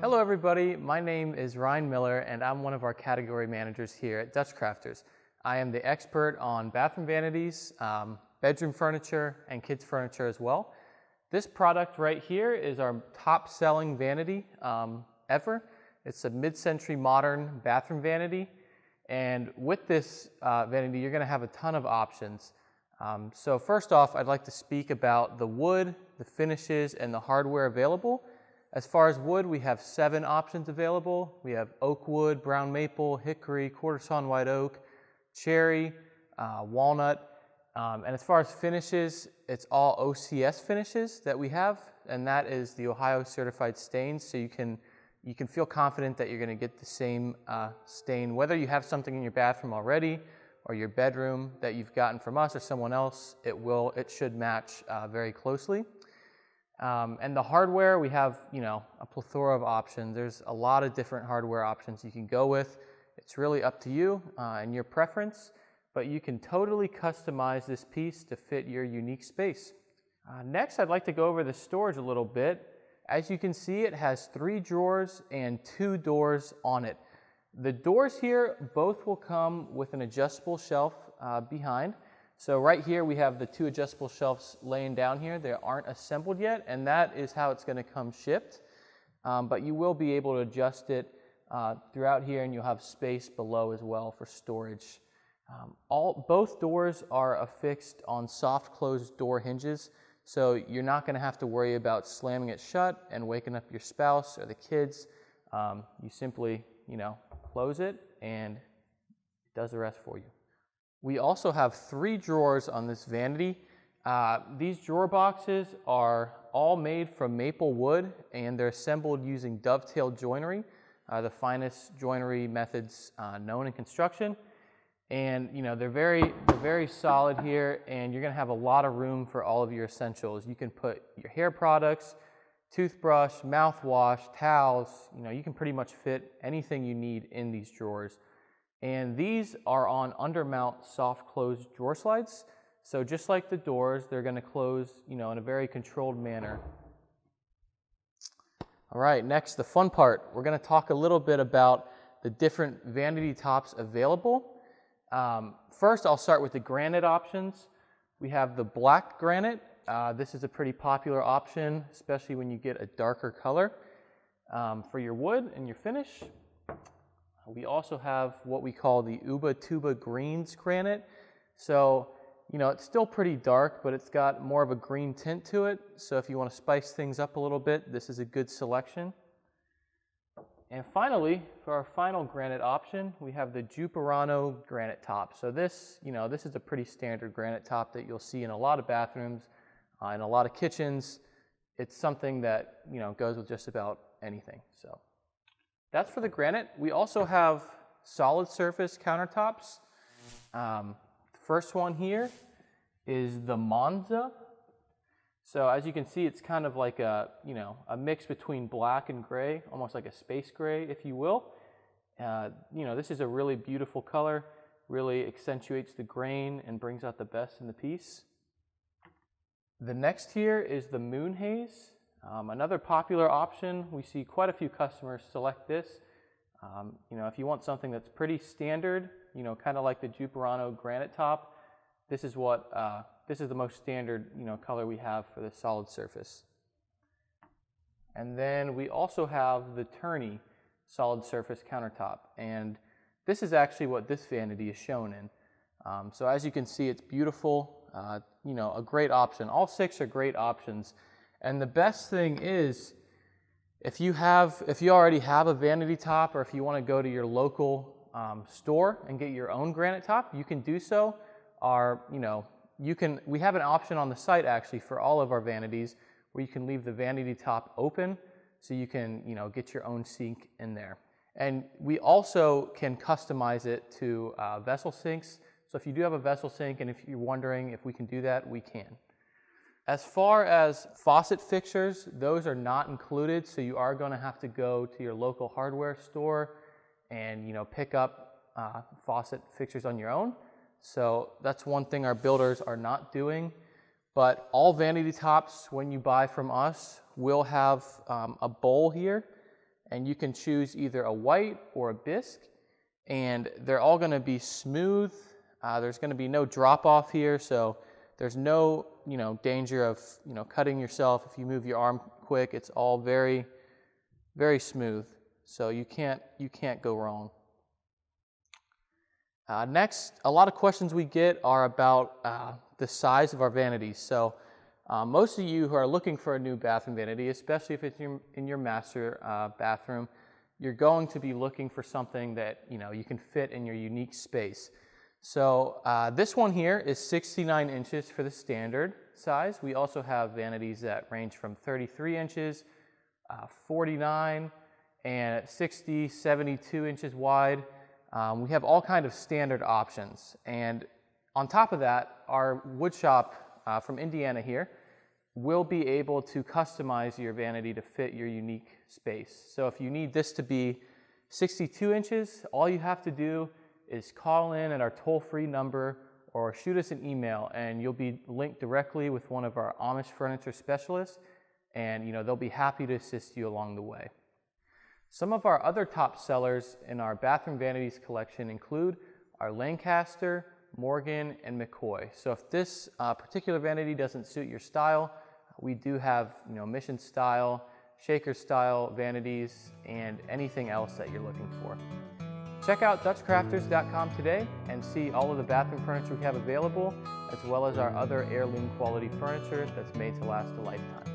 Hello everybody, my name is Ryan Miller and I'm one of our category managers here at DutchCrafters. I am the expert on bathroom vanities, bedroom furniture, and kids furniture as well. This product right here is our top selling vanity ever. It's a Mid-Century Modern Bathroom Vanity, and with this vanity you're going to have a ton of options. So first off, I'd like to speak about the wood, the finishes, and the hardware available. As far as wood, we have 7 options available. We have oak wood, brown maple, hickory, quarter sawn white oak, cherry, walnut. And as far as finishes, it's all OCS finishes that we have, and that is the Ohio certified stains. So you can feel confident that you're going to get the same stain, whether you have something in your bathroom already or your bedroom that you've gotten from us or someone else. It should match very closely. And the hardware, we have, a plethora of options. There's a lot of different hardware options you can go with. It's really up to you and your preference, but you can totally customize this piece to fit your unique space. Next, I'd like to go over the storage a little bit. As you can see, it has 3 drawers and 2 doors on it. The doors here both will come with an adjustable shelf behind. So right here we have the 2 adjustable shelves laying down here. They aren't assembled yet, and that is how it's going to come shipped. But you will be able to adjust it throughout here, and you'll have space below as well for storage. Both doors are affixed on soft closed door hinges, so you're not going to have to worry about slamming it shut and waking up your spouse or the kids. You simply, close it and it does the rest for you. We also have 3 drawers on this vanity. These drawer boxes are all made from maple wood, and they're assembled using dovetail joinery, the finest joinery methods known in construction. And they're very solid here, and you're going to have a lot of room for all of your essentials. You can put your hair products, toothbrush, mouthwash, towels. You can pretty much fit anything you need in these drawers. And these are on undermount soft closed drawer slides. So just like the doors, they're going to close, in a very controlled manner. All right, next, the fun part. We're going to talk a little bit about the different vanity tops available. First, I'll start with the granite options. We have the black granite. This is a pretty popular option, especially when you get a darker color for your wood and your finish. We also have what we call the Uba Tuba Greens granite. So, it's still pretty dark, but it's got more of a green tint to it. So if you want to spice things up a little bit, this is a good selection. And finally, for our final granite option, we have the Jupurano granite top. So this is a pretty standard granite top that you'll see in a lot of bathrooms, in a lot of kitchens. It's something that, goes with just about anything. So that's for the granite. We also have solid surface countertops. First one here is the Monza. So as you can see, it's kind of like a mix between black and gray, almost like a space gray, if you will. This is a really beautiful color, really accentuates the grain and brings out the best in the piece. The next here is the Moon Haze. Another popular option. We see quite a few customers select this. If you want something that's pretty standard, kind of like the Jupurano granite top, this is the most standard, color we have for the solid surface. And then we also have the Turney solid surface countertop, and this is actually what this vanity is shown in. So as you can see, it's beautiful. A great option. All 6 are great options. And the best thing is, if you already have a vanity top, or if you want to go to your local store and get your own granite top, you can do so. We have an option on the site actually for all of our vanities where you can leave the vanity top open, so you can get your own sink in there. And we also can customize it to vessel sinks. So if you do have a vessel sink, and if you're wondering if we can do that, we can. As far as faucet fixtures, those are not included, so you are going to have to go to your local hardware store and pick up faucet fixtures on your own. So that's one thing our builders are not doing. But all vanity tops, when you buy from us, will have a bowl here, and you can choose either a white or a bisque, and they're all going to be smooth. There's going to be no drop off here, so there's no danger of cutting yourself if you move your arm quick. It's all very, very smooth, so you can't go wrong. Next, a lot of questions we get are about the size of our vanities. So most of you who are looking for a new bathroom vanity, especially if it's in your master bathroom, you're going to be looking for something that you can fit in your unique space. So this one here is 69 inches for the standard size. We also have vanities that range from 33 inches, 49, and 60, 72 inches wide. We have all kinds of standard options. And on top of that, our wood shop from Indiana here will be able to customize your vanity to fit your unique space. So if you need this to be 62 inches, all you have to do is call in at our toll-free number or shoot us an email, and you'll be linked directly with one of our Amish furniture specialists, and they'll be happy to assist you along the way. Some of our other top sellers in our Bathroom Vanities collection include our Lancaster, Morgan, and McCoy. So if this particular vanity doesn't suit your style, we do have mission style, shaker style vanities, and anything else that you're looking for. Check out DutchCrafters.com today and see all of the bathroom furniture we have available, as well as our other heirloom quality furniture that's made to last a lifetime.